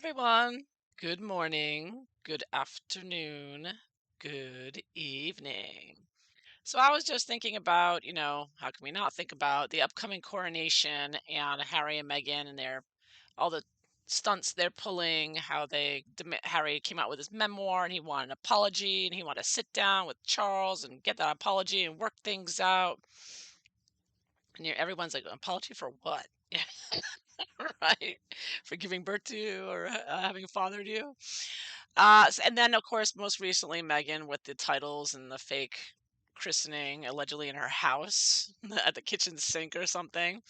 everyone. Good morning, good afternoon, good evening. So I was just thinking about, how can we not think about the upcoming coronation and Harry and Meghan and all the stunts they're pulling, how Harry came out with his memoir and he wanted an apology and he wanted to sit down with Charles and get that apology and work things out. And everyone's like, apology for what? Right? For giving birth to you or having fathered you. And then, of course, most recently, Megan with the titles and the fake christening allegedly in her house at the kitchen sink or something.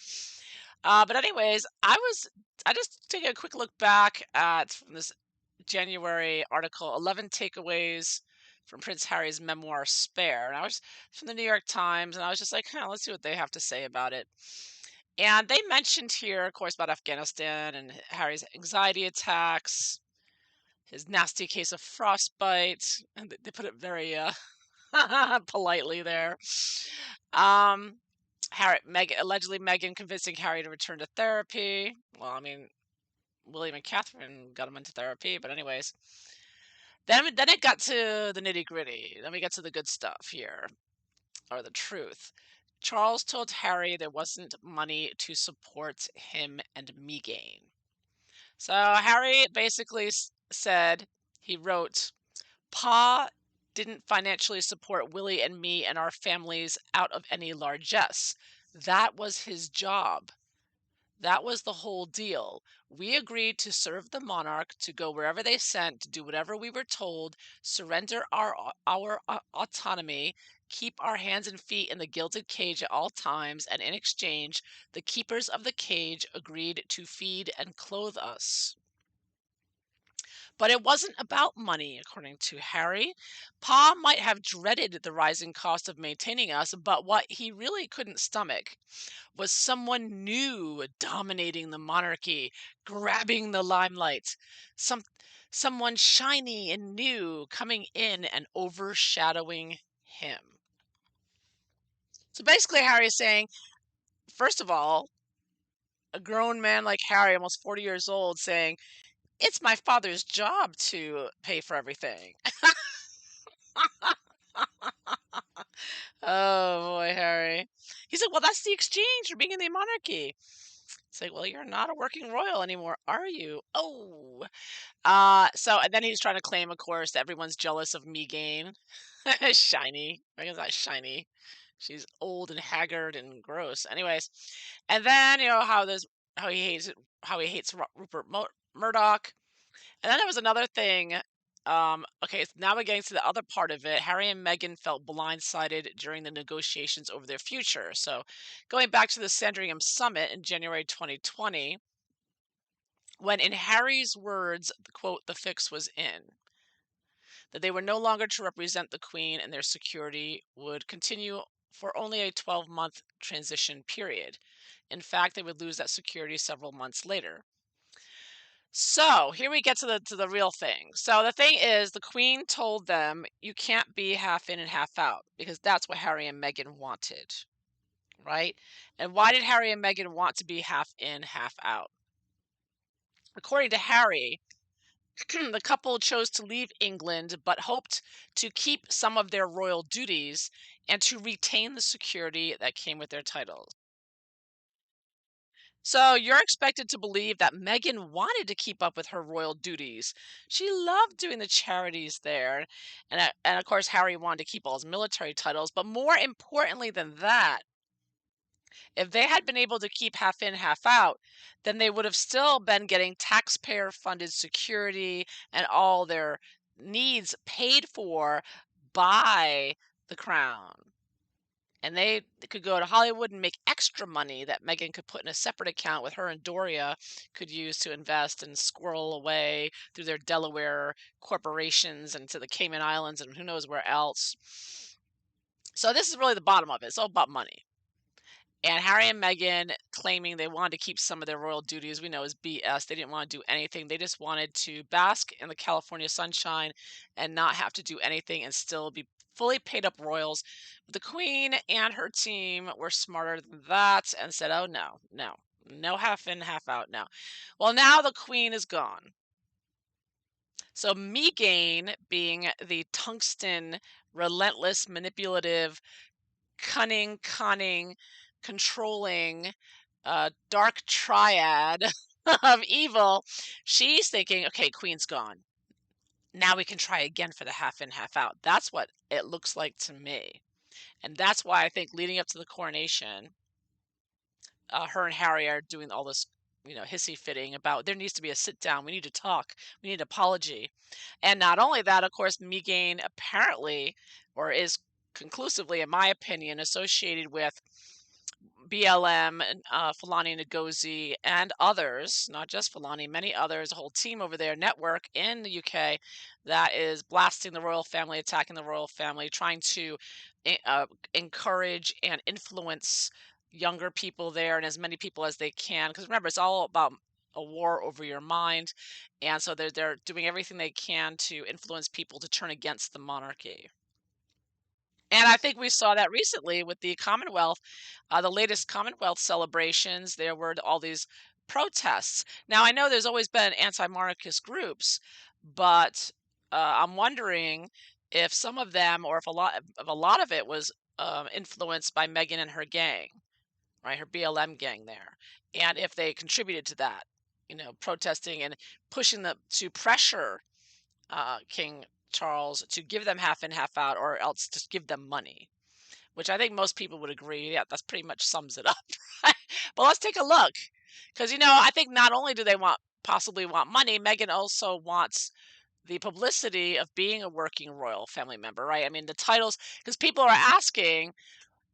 But anyways, I just take a quick look back at from this January article, 11 takeaways from Prince Harry's memoir Spare. And I was from the New York Times, and I was just like, let's see what they have to say about it. And they mentioned here, of course, about Afghanistan and Harry's anxiety attacks, his nasty case of frostbite, and they put it very politely there. Allegedly Meghan convincing Harry to return to therapy. Well, I mean, William and Catherine got him into therapy, but anyways, then it got to the nitty gritty. Then we get to the good stuff here, or the truth. Charles told Harry there wasn't money to support him and Meghan. So Harry basically said, he wrote, Pa didn't financially support Willie and me and our families out of any largesse. That was his job. That was the whole deal. We agreed to serve the monarch, to go wherever they sent, to do whatever we were told, surrender our autonomy, keep our hands and feet in the gilded cage at all times, and in exchange, the keepers of the cage agreed to feed and clothe us. But it wasn't about money, according to Harry. Pa might have dreaded the rising cost of maintaining us, but what he really couldn't stomach was someone new dominating the monarchy, grabbing the limelight. Some someone shiny and new coming in and overshadowing him. So basically Harry is saying, first of all, a grown man like Harry, almost 40 years old, saying, it's my father's job to pay for everything. Oh boy, Harry. He's like, well, that's the exchange for being in the monarchy. It's like, well, you're not a working royal anymore, are you? Oh. And then he's trying to claim, of course, that everyone's jealous of Meghan. Shiny. Megan's not shiny. She's old and haggard and gross. Anyways. And then, how he hates Rupert Murdoch. And then there was another thing. Okay, so now we're getting to the other part of it. Harry and Meghan felt blindsided during the negotiations over their future. So, going back to the Sandringham Summit in January 2020, when, in Harry's words, quote, the fix was in, that they were no longer to represent the Queen and their security would continue for only a 12-month transition period. In fact, they would lose that security several months later. So here we get to the real thing. So the thing is, the Queen told them you can't be half in and half out because that's what Harry and Meghan wanted, right? And why did Harry and Meghan want to be half in, half out? According to Harry, the couple chose to leave England but hoped to keep some of their royal duties and to retain the security that came with their titles. So you're expected to believe that Meghan wanted to keep up with her royal duties. She loved doing the charities there. And of course, Harry wanted to keep all his military titles. But more importantly than that, if they had been able to keep half in, half out, then they would have still been getting taxpayer funded security and all their needs paid for by the crown. And they could go to Hollywood and make extra money that Meghan could put in a separate account with her, and Doria could use to invest and squirrel away through their Delaware corporations and to the Cayman Islands and who knows where else. So this is really the bottom of it. It's all about money. And Harry and Meghan claiming they wanted to keep some of their royal duties, we know is BS. They didn't want to do anything. They just wanted to bask in the California sunshine and not have to do anything and still be fully paid up royals. The Queen and her team were smarter than that and said, oh, no, no, no half in, half out now. Well, now the Queen is gone. So Megain being the tungsten, relentless, manipulative, cunning, conning, controlling, dark triad of evil, she's thinking, okay, Queen's gone. Now we can try again for the half in, half out. That's what it looks like to me. And that's why I think leading up to the coronation, her and Harry are doing all this, hissy fitting about there needs to be a sit down. We need to talk. We need an apology. And not only that, of course, Megain apparently, or is conclusively, in my opinion, associated with BLM and Fulani Ngozi and others, not just Fulani, many others, a whole team over there, network in the UK that is blasting the royal family, attacking the royal family, trying to encourage and influence younger people there and as many people as they can. Because remember, it's all about a war over your mind, and so they're doing everything they can to influence people to turn against the monarchy. And I think we saw that recently with the Commonwealth, the latest Commonwealth celebrations. There were all these protests. Now, I know there's always been anti-monarchist groups, but I'm wondering if some of them, or if a lot of it was influenced by Meghan and her gang, right, her BLM gang there, and if they contributed to that, protesting and pushing them to pressure King Charles to give them half in, half out, or else just give them money, which I think most people would agree. Yeah, that's pretty much sums it up. Right? But let's take a look. Because, I think not only do they possibly want money, Meghan also wants the publicity of being a working royal family member, right? I mean, the titles, because people are asking,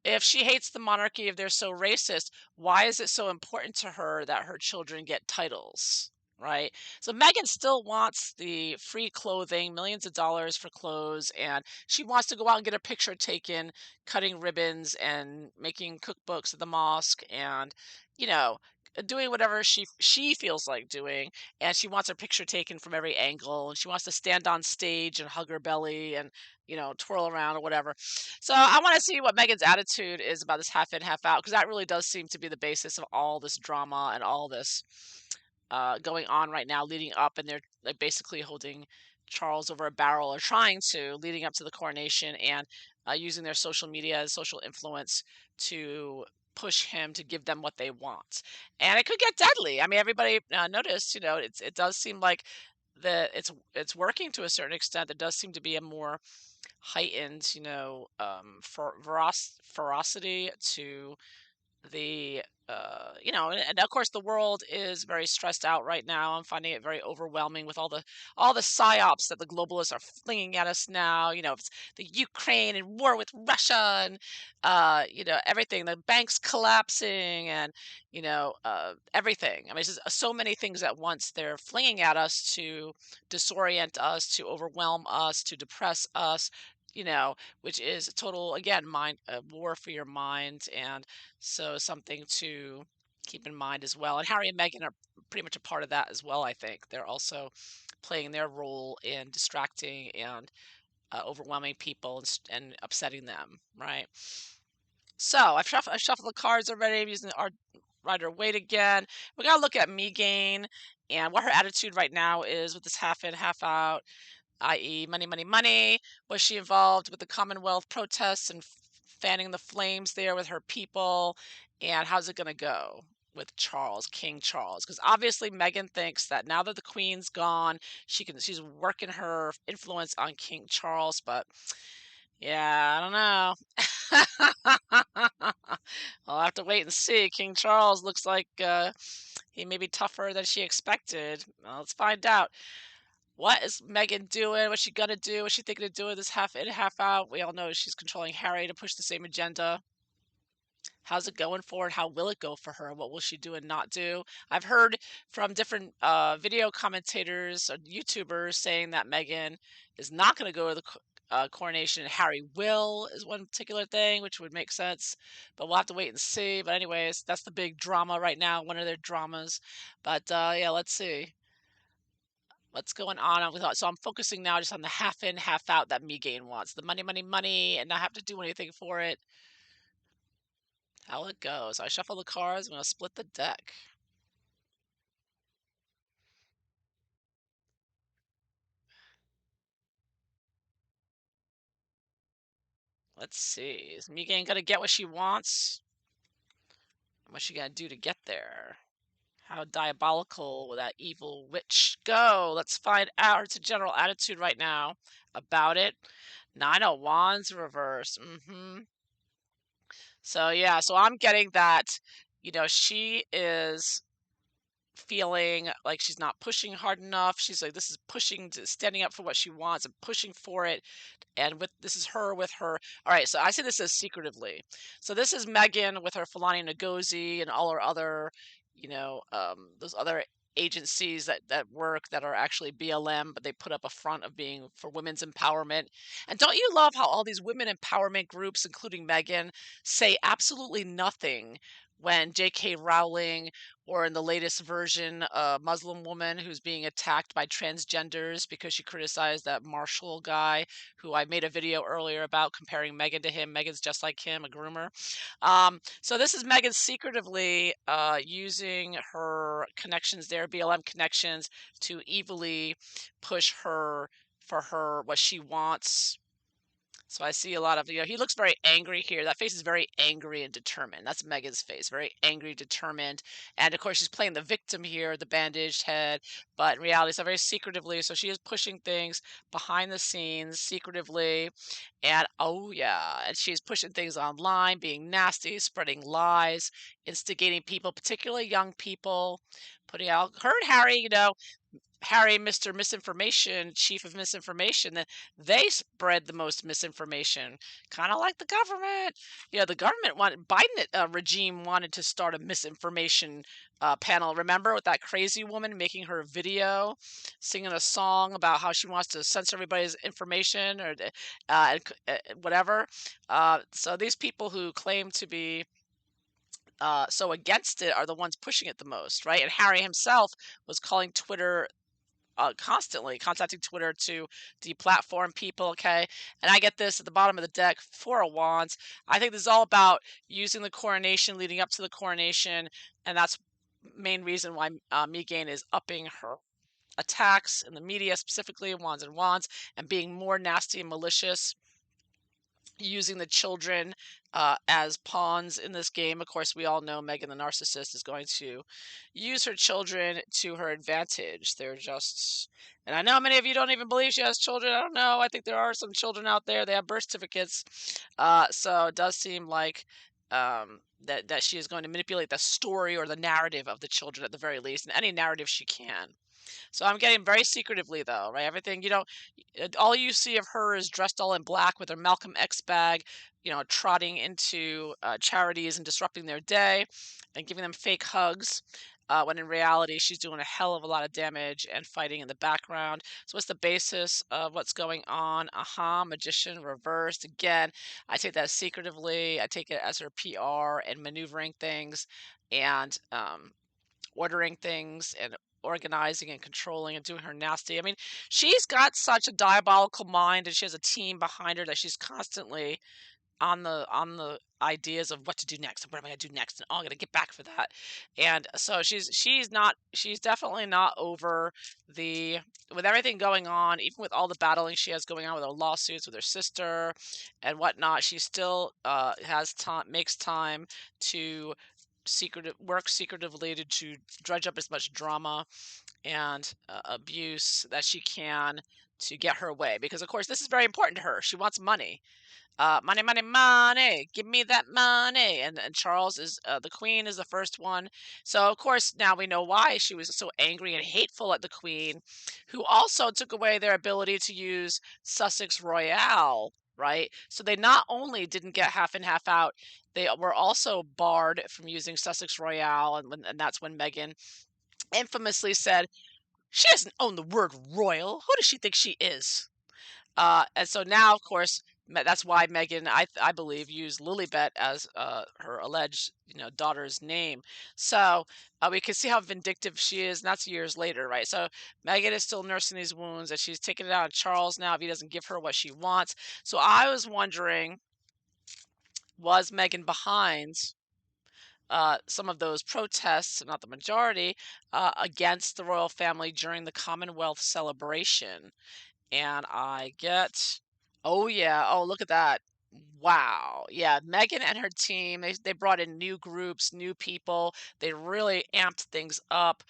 if she hates the monarchy, if they're so racist, why is it so important to her that her children get titles? Right. So Megan still wants the free clothing, millions of dollars for clothes, and she wants to go out and get a picture taken, cutting ribbons and making cookbooks at the mosque, and you know, doing whatever she feels like doing. And she wants her picture taken from every angle, and she wants to stand on stage and hug her belly and twirl around or whatever. So I want to see what Megan's attitude is about this half in, half out, because that really does seem to be the basis of all this drama and all this going on right now, leading up, and they're like basically holding Charles over a barrel, or trying to, leading up to the coronation, and using their social media and social influence to push him to give them what they want. And it could get deadly. I mean, everybody noticed, it does seem like it's working to a certain extent. There does seem to be a more heightened, ferocity to the and of course the world is very stressed out right now. I'm finding it very overwhelming with all the psyops that the globalists are flinging at us now. It's the Ukraine and war with Russia, and everything, the banks collapsing, and everything. I mean, it's just so many things at once they're flinging at us to disorient us, to overwhelm us, to depress us, which is a total, again, mind war for your mind. And so something to keep in mind as well. And Harry and Meghan are pretty much a part of that as well, I think. They're also playing their role in distracting and overwhelming people, and upsetting them, right? So I shuffled the cards already. I'm using our Rider Waite again. We got to look at Megain and what her attitude right now is with this half in, half out, i.e., money, money, money. Was she involved with the Commonwealth protests and fanning the flames there with her people? And how's it going to go with Charles, King Charles? Because obviously Meghan thinks that now that the Queen's gone, she's working her influence on King Charles. But yeah, I don't know. I'll have to wait and see. King Charles looks like he may be tougher than she expected. Well, let's find out. What is Megan doing? What's she gonna do? What's she thinking of doing this half in, half out? We all know she's controlling Harry to push the same agenda. How's it going for her? How will it go for her? What will she do and not do? I've heard from different video commentators or YouTubers saying that Megan is not going to go to the coronation, and Harry will, is one particular thing, which would make sense. But we'll have to wait and see. But anyways, that's the big drama right now, one of their dramas. But yeah, let's see what's going on with that. So I'm focusing now just on the half in, half out that Megain wants. The money, money, money, and not have to do anything for it. How it goes. I shuffle the cards. I'm going to split the deck. Let's see. Is Meghan gonna get what she wants? What's she gonna do to get there? How diabolical will that evil witch go? Let's find out. It's a general attitude right now about it. Nine of Wands reverse. So yeah, so I'm getting that, she is feeling like she's not pushing hard enough. She's like, this is pushing to standing up for what she wants and pushing for it. And with this is her with her. All right, so I see this as secretively. So this is Megan with her Fulani Ngozi and all her other, those other agencies that work that are actually BLM, but they put up a front of being for women's empowerment. And don't you love how all these women empowerment groups, including Megan, say absolutely nothing when J.K. Rowling or in the latest version, a Muslim woman who's being attacked by transgenders because she criticized that Marshall guy who I made a video earlier about comparing Megan to him. Megan's just like him, a groomer. So this is Megan secretively using her connections there, BLM connections, to evilly push her for her what she wants. So I see a lot of, he looks very angry here. That face is very angry and determined. That's Megan's face, very angry, determined. And of course, she's playing the victim here, the bandaged head. But in reality, it's very secretively. So she is pushing things behind the scenes, secretively. And oh, yeah. And she's pushing things online, being nasty, spreading lies, instigating people, particularly young people, putting out her and Harry, Harry, Mr. Misinformation, Chief of Misinformation, that they spread the most misinformation, kind of like the government. The government wanted Biden regime wanted to start a misinformation panel. Remember with that crazy woman making her video, singing a song about how she wants to censor everybody's information or whatever. So these people who claim to be so against it are the ones pushing it the most, right? And Harry himself was calling Twitter constantly contacting Twitter to deplatform people. Okay, and I get this at the bottom of the deck, Four of Wands. I think this is all about using the coronation, leading up to the coronation, and that's main reason why Megan is upping her attacks in the media, specifically Wands and Wands, and being more nasty and malicious, using the children as pawns in this game. Of course, we all know Megan the narcissist is going to use her children to her advantage. They're just, and I know many of you don't even believe she has children. I don't know. I think there are some children out there. They have birth certificates. So it does seem like that she is going to manipulate the story or the narrative of the children at the very least, and any narrative she can. So I'm getting very secretively though, right? Everything, all you see of her is dressed all in black with her Malcolm X bag, trotting into charities and disrupting their day and giving them fake hugs. When in reality, she's doing a hell of a lot of damage and fighting in the background. So, what's the basis of what's going on? Magician reversed. Again, I take that secretively. I take it as her PR and maneuvering things and ordering things and organizing and controlling and doing her nasty. I mean, she's got such a diabolical mind and she has a team behind her that she's constantly on the ideas of what to do next and what am I gonna do next and oh, I'm gonna get back for that. And so she's definitely not over the with everything going on, even with all the battling she has going on with her lawsuits with her sister and whatnot, she still has time makes time to work secretively to dredge up as much drama and abuse that she can to get her way because of course this is very important to her. She wants money, money, money, money, give me that money. And Charles is the queen is the first one. So of course now we know why she was so angry and hateful at the queen, who also took away their ability to use Sussex Royale, right? So they not only didn't get half in half out, they were also barred from using Sussex Royale, and that's when Meghan infamously said she doesn't own the word royal. Who does she think she is? And so now, of course, that's why Megan, I believe, used Lilibet as her alleged, daughter's name. So we can see how vindictive she is, and that's years later, right? So Megan is still nursing these wounds, and she's taking it out on Charles now if he doesn't give her what she wants. So I was wondering, was Megan behind some of those protests, not the majority, against the royal family during the Commonwealth celebration? And I get, oh yeah, oh look at that. Wow. Yeah, Megan and her team, they brought in new groups, new people. They really amped things up.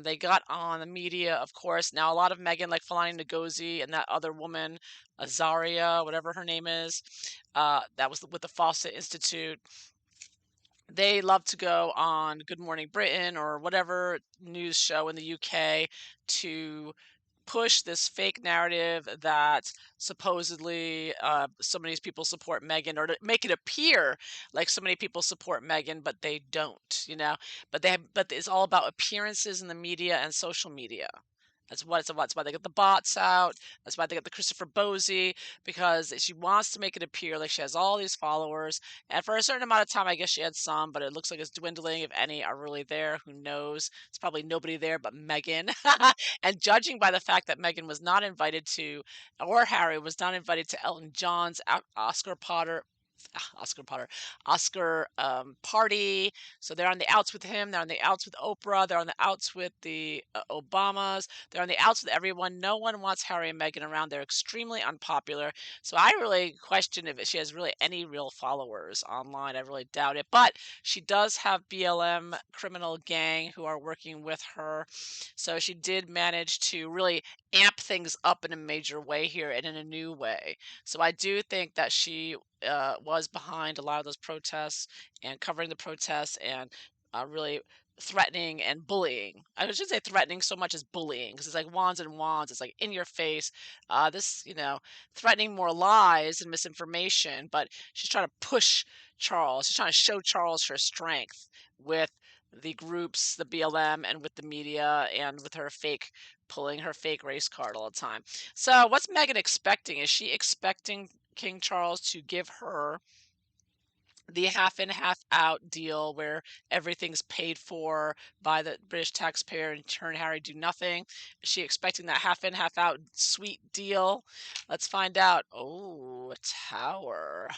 They got on the media, of course. Now, a lot of Megan, like Falani Ngozi and that other woman, Azaria, whatever her name is, that was with the Fawcett Institute. They love to go on Good Morning Britain or whatever news show in the UK to push this fake narrative that supposedly so many people support Megan, or to make it appear like so many people support Megan, but they don't, but it's all about appearances in the media and social media. That's what it's about. That's why they get the bots out. That's why they get the Christopher Bosie, because she wants to make it appear like she has all these followers. And for a certain amount of time, I guess she had some, but it looks like it's dwindling. If any are really there, who knows? It's probably nobody there but Megan. And judging by the fact that Megan was not invited to, or Harry was not invited to Elton John's Oscar Potter, Oscar party. So they're on the outs with him. They're on the outs with Oprah. They're on the outs with the Obamas. They're on the outs with everyone. No one wants Harry and Meghan around. They're extremely unpopular. So I really question if she has really any real followers online. I really doubt it. But she does have BLM criminal gang who are working with her. So she did manage to really amp things up in a major way here and in a new way. So I do think that she was behind a lot of those protests and covering the protests and really threatening and bullying. I should say threatening so much as bullying, because it's like wands and wands. It's like in your face. Threatening more lies and misinformation, but she's trying to push Charles. She's trying to show Charles her strength with the groups, the BLM, and with the media, and with her pulling her fake race card all the time. So, what's Meghan expecting? Is she expecting King Charles to give her the half in, half out deal where everything's paid for by the British taxpayer and her and Harry do nothing? Is she expecting that half in, half out sweet deal? Let's find out. Oh, a tower.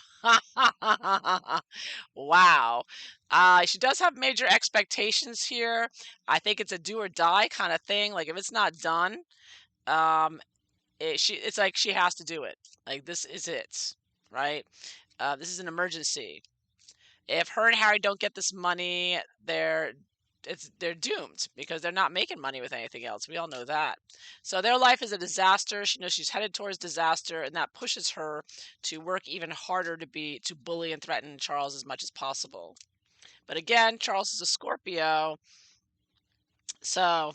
Wow. She does have major expectations here. I think it's a do or die kind of thing. Like if it's not done, um, it's like she has to do it. Like this is it, right? This is an emergency. If her and Harry don't get this money, they're doomed because they're not making money with anything else. We all know that. So their life is a disaster. She knows she's headed towards disaster, and that pushes her to work even harder to bully and threaten Charles as much as possible. But again, Charles is a Scorpio, so,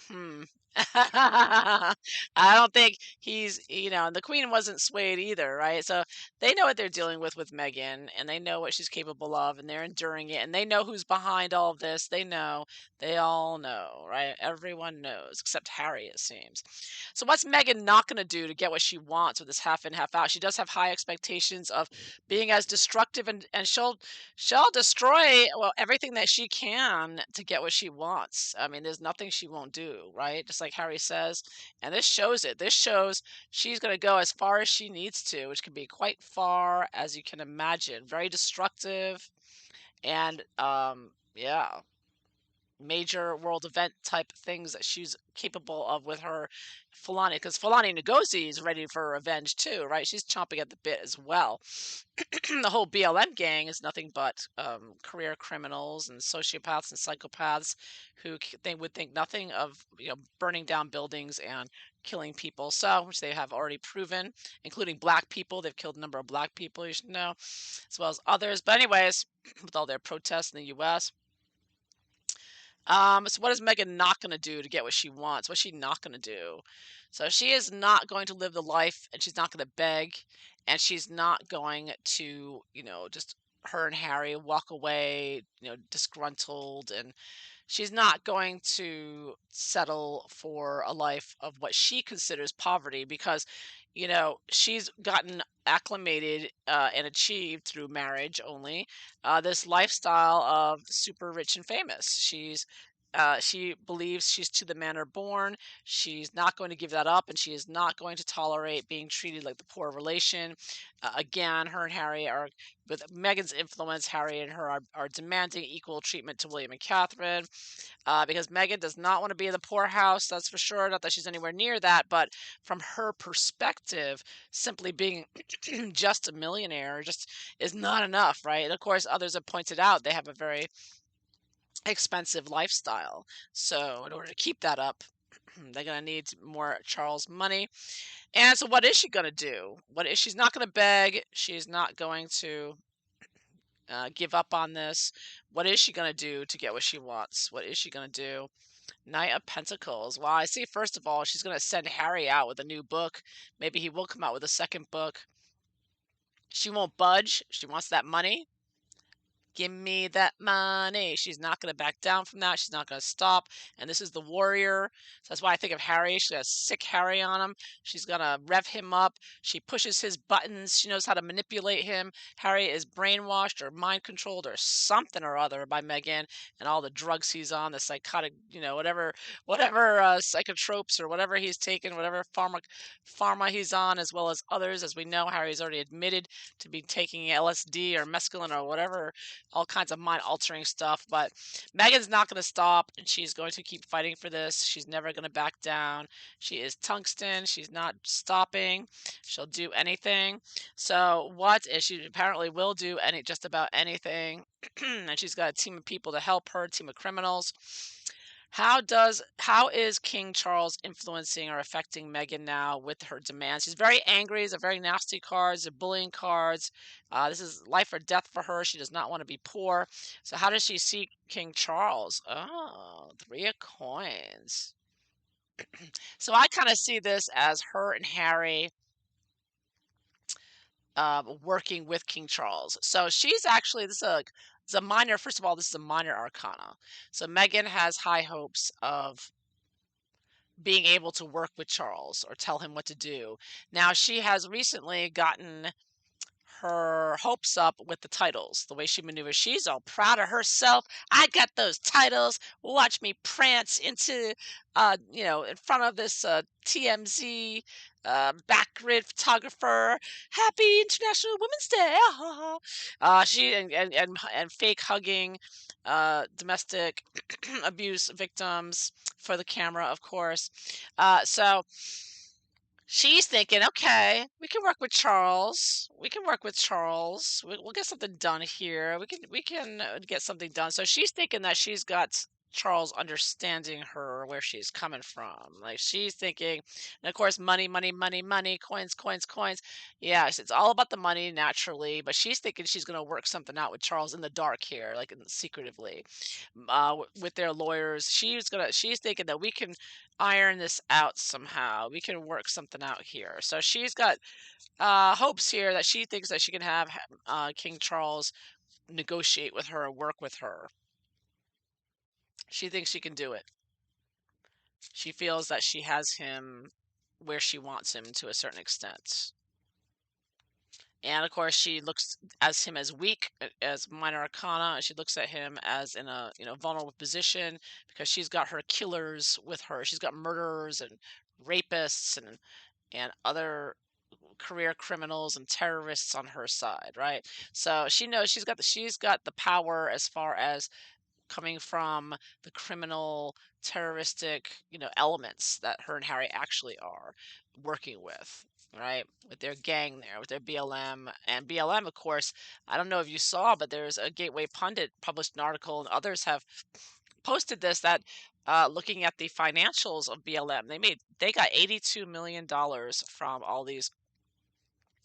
I don't think and the queen wasn't swayed either, right? So they know what they're dealing with Meghan, and they know what she's capable of, and they're enduring it, and they know who's behind all of this. They know, they all know, right? Everyone knows, except Harry, it seems. So what's Meghan not going to do to get what she wants with this half in, half out? She does have high expectations of being as destructive, and she'll destroy, well, everything that she can to get what she wants. I mean, there's nothing she won't do, right? Just like Harry says. And this shows it. This shows she's going to go as far as she needs to, which can be quite far, as you can imagine. Very destructive. And, yeah, major world event type things that she's capable of with her Fulani, because Fulani Ngozi is ready for revenge too, right? She's chomping at the bit as well. The whole BLM gang is nothing but career criminals and sociopaths and psychopaths who they would think nothing of, burning down buildings and killing people. So, which they have already proven, including black people. They've killed a number of black people, you should know, as well as others. But anyways, with all their protests in the U.S. So what is Megan not going to do to get what she wants? What's she not going to do? So she is not going to live the life, and she's not going to beg, and she's not going to, just her and Harry walk away, disgruntled, and she's not going to settle for a life of what she considers poverty because, she's gotten acclimated and achieved through marriage only this lifestyle of super rich and famous. She's She believes she's to the manor born. She's not going to give that up, and she is not going to tolerate being treated like the poor relation. Again, her and Harry are, with Meghan's influence, Harry and her are demanding equal treatment to William and Catherine, because Meghan does not want to be in the poorhouse, that's for sure. Not that she's anywhere near that, but from her perspective, simply being just a millionaire just is not enough, right? And of course, others have pointed out they have a very expensive lifestyle. So in order to keep that up, they're going to need more Charles money. And so what is she going to do? She's not going to beg. She's not going to give up on this. What is she going to do to get what she wants? What is she going to do? Knight of Pentacles. Well, I see, first of all, she's going to send Harry out with a new book. Maybe he will come out with a second book. She won't budge. She wants that money. Give me that money. She's not going to back down from that. She's not going to stop. And this is the warrior. So that's why I think of Harry. She's got a sick Harry on him. She's going to rev him up. She pushes his buttons. She knows how to manipulate him. Harry is brainwashed or mind controlled or something or other by Meghan and all the drugs he's on, the psychotic, whatever psychotropes or whatever he's taken, whatever pharma he's on, as well as others. As we know, Harry's already admitted to be taking LSD or mescaline or whatever, all kinds of mind altering stuff. But Meghan's not going to stop, and she's going to keep fighting for this. She's never going to back down. She is tungsten. She's not stopping. She'll do anything. So what is she apparently will do just about anything. And she's got a team of people to help her, a team of criminals. How is King Charles influencing or affecting Meghan now with her demands? She's very angry. These are very nasty cards. They're bullying cards. This is life or death for her. She does not want to be poor. So how does she see King Charles? Oh, 3 of coins. So I kind of see this as her and Harry working with King Charles. So she's actually, this is a minor, first of all, this is a minor arcana. So Meghan has high hopes of being able to work with Charles or tell him what to do. Now, she has recently gotten her hopes up with the titles, the way she maneuvers. She's all proud of herself. I got those titles. Watch me prance into, in front of this TMZ backgrid photographer. Happy International Women's Day. She and fake hugging domestic abuse victims for the camera, of course. So she's thinking, okay, we can work with Charles. We can work with Charles. We'll get something done here. We can get something done. So she's thinking that she's got Charles understanding her, where she's coming from. Like, she's thinking, and of course, money, money, money, money, coins, coins, coins. Yes, it's all about the money naturally, but she's thinking she's going to work something out with Charles in the dark here, like secretively, with their lawyers. She's thinking that we can iron this out somehow. We can work something out here. So she's got hopes here that she thinks that she can have King Charles negotiate with her, work with her. She thinks she can do it. She feels that she has him where she wants him to a certain extent. And of course, she looks as him as weak, as minor arcana. She looks at him as in a vulnerable position because she's got her killers with her. She's got murderers and rapists and other career criminals and terrorists on her side, right? So she knows she's got the power as far as coming from the criminal, terroristic, elements that her and Harry actually are working with, right? With their gang there, with their BLM. And BLM, of course, I don't know if you saw, but there's a Gateway Pundit published an article, and others have posted this, that looking at the financials of BLM, they got $82 million from all these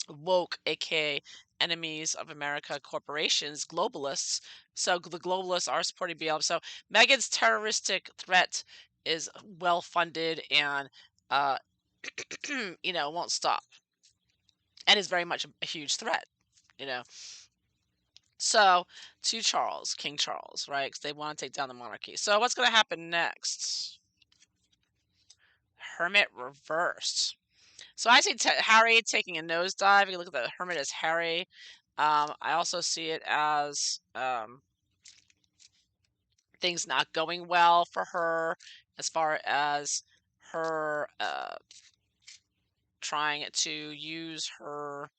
woke, aka enemies of America corporations, globalists. So the globalists are supporting BLM. So Meghan's terroristic threat is well funded and uh, won't stop, and is very much a huge threat. You know. So to Charles, King Charles, right? Because they want to take down the monarchy. So what's going to happen next? Hermit reversed. So I see Harry taking a nosedive. You look at the Hermit as Harry. I also see it as things not going well for her as far as her trying to use her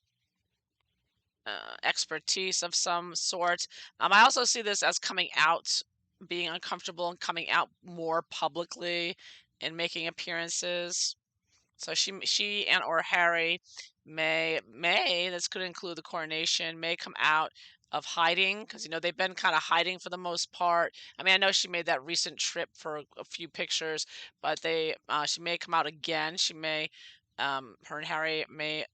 expertise of some sort. I also see this as coming out, being uncomfortable and coming out more publicly and making appearances. So she and or Harry may this could include the coronation, may come out of hiding because they've been kind of hiding for the most part. I mean, I know she made that recent trip for a few pictures, but she may come out again. She may her and Harry may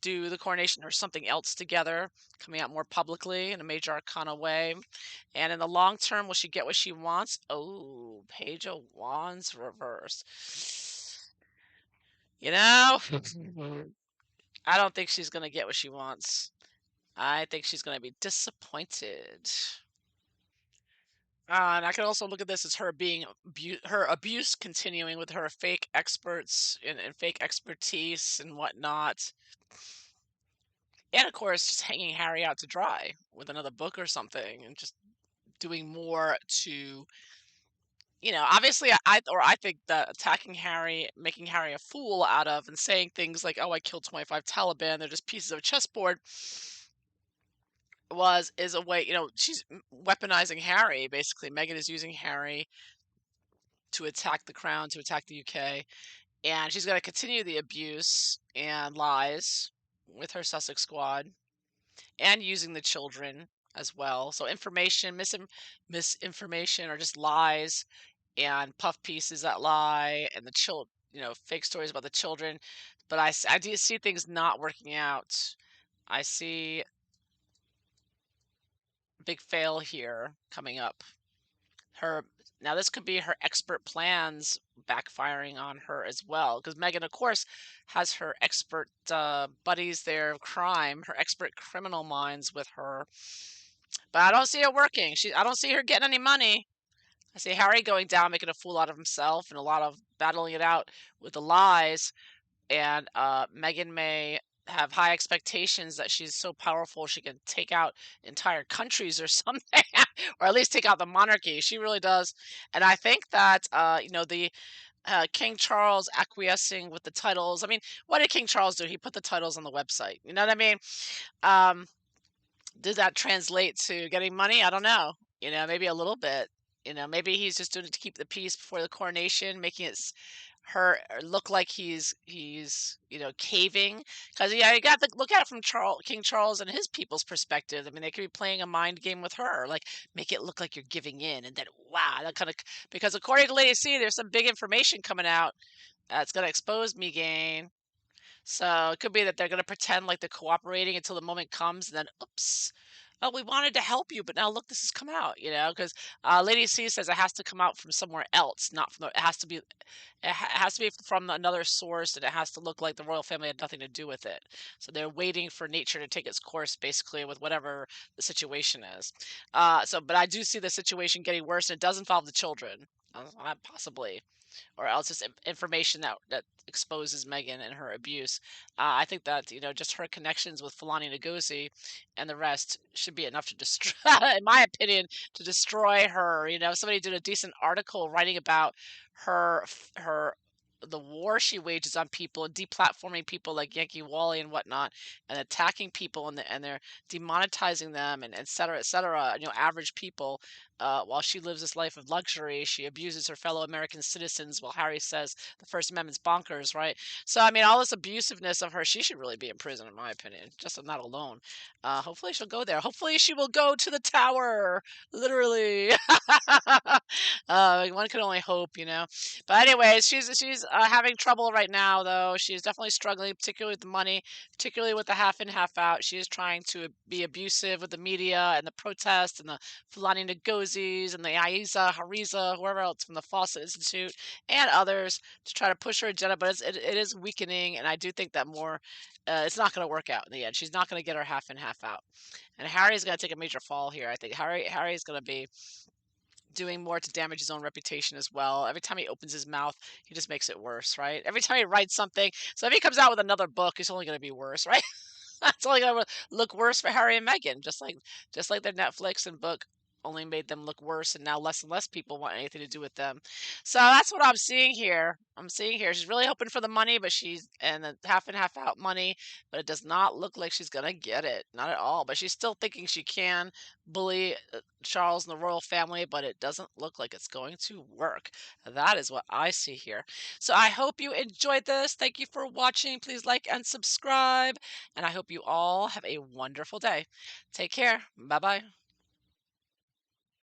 do the coronation or something else together, coming out more publicly in a major arcana way. And in the long term, will she get what she wants? Oh, Page of Wands reverse. You know, I don't think she's going to get what she wants. I think she's going to be disappointed. And I can also look at this as her being her abuse continuing with her fake experts and fake expertise and whatnot. And of course, just hanging Harry out to dry with another book or something and just doing more to, obviously I think that attacking Harry, making Harry a fool out of and saying things like, "Oh, I killed 25 Taliban, they're just pieces of a chessboard," is a way, she's weaponizing Harry. Basically, Meghan is using Harry to attack the crown, to attack the UK, and she's going to continue the abuse and lies with her Sussex squad and using the children as well. So misinformation, or just lies and puff pieces that lie, and fake stories about the children. But I do see things not working out. I see a big fail here coming up. Now this could be her expert plans backfiring on her as well, because Meghan, of course, has her expert buddies there of crime, her expert criminal minds with her. But I don't see it working. I don't see her getting any money. I see Harry going down, making a fool out of himself, and a lot of battling it out with the lies. And Meghan may have high expectations that she's so powerful she can take out entire countries or something, or at least take out the monarchy. She really does. And I think that the King Charles acquiescing with the titles. I mean, what did King Charles do? He put the titles on the website. You know what I mean? Um, did that translate to getting money? I don't know. Maybe a little bit. Maybe he's just doing it to keep the peace before the coronation, making it her look like he's caving. Because you got to look at it from King Charles and his people's perspective. I mean, they could be playing a mind game with her, like make it look like you're giving in, and then wow, that kind of, because according to Lady C, there's some big information coming out that's going to expose Meghan. So it could be that they're going to pretend like they're cooperating until the moment comes, and then, oops, oh, we wanted to help you, but now look, this has come out, because Lady C says it has to come out from somewhere else, not from it has to be, has to be from another source, and it has to look like the royal family had nothing to do with it. So they're waiting for nature to take its course, basically, with whatever the situation is. But I do see the situation getting worse, and it does involve the children, possibly, or else it's information that exposes Meghan and her abuse. I think that just her connections with Fulani Ngozi and the rest should be enough to destroy, in my opinion, to destroy her. Somebody did a decent article writing about her the war she wages on people and deplatforming people like Yankee Wally and whatnot, and attacking people, and they're demonetizing them, and et cetera, et cetera. Average people. While she lives this life of luxury, she abuses her fellow American citizens. While Harry says the First Amendment's bonkers, right? So I mean, all this abusiveness of her, she should really be in prison, in my opinion. Just not alone. Hopefully she'll go there. Hopefully she will go to the tower, literally. One can only hope. But anyways, she's having trouble right now, though. She's definitely struggling, particularly with the money, particularly with the half in, half out. She is trying to be abusive with the media and the protests and the Fulani Ngozis and the Aiza, Hariza, whoever else from the Fawcett Institute and others to try to push her agenda. But it is weakening, and I do think that more, it's not going to work out in the end. She's not going to get her half in, half out. And Harry's going to take a major fall here. I think Harry's going to be doing more to damage his own reputation as well. Every time he opens his mouth, he just makes it worse, right? Every time he writes something. So if he comes out with another book, it's only going to be worse, right? That's only going to look worse for Harry and Meghan, just like their Netflix and book only made them look worse, and now less and less people want anything to do with them. So that's what I'm seeing here. I'm seeing here she's really hoping for the money, but she's and the half and half out money, but it does not look like she's gonna get it, not at all. But she's still thinking she can bully Charles and the royal family, but it doesn't look like it's going to work. That is what I see here. So I hope you enjoyed this. Thank you for watching. Please like and subscribe, and I hope you all have a wonderful day. Take care. Bye bye.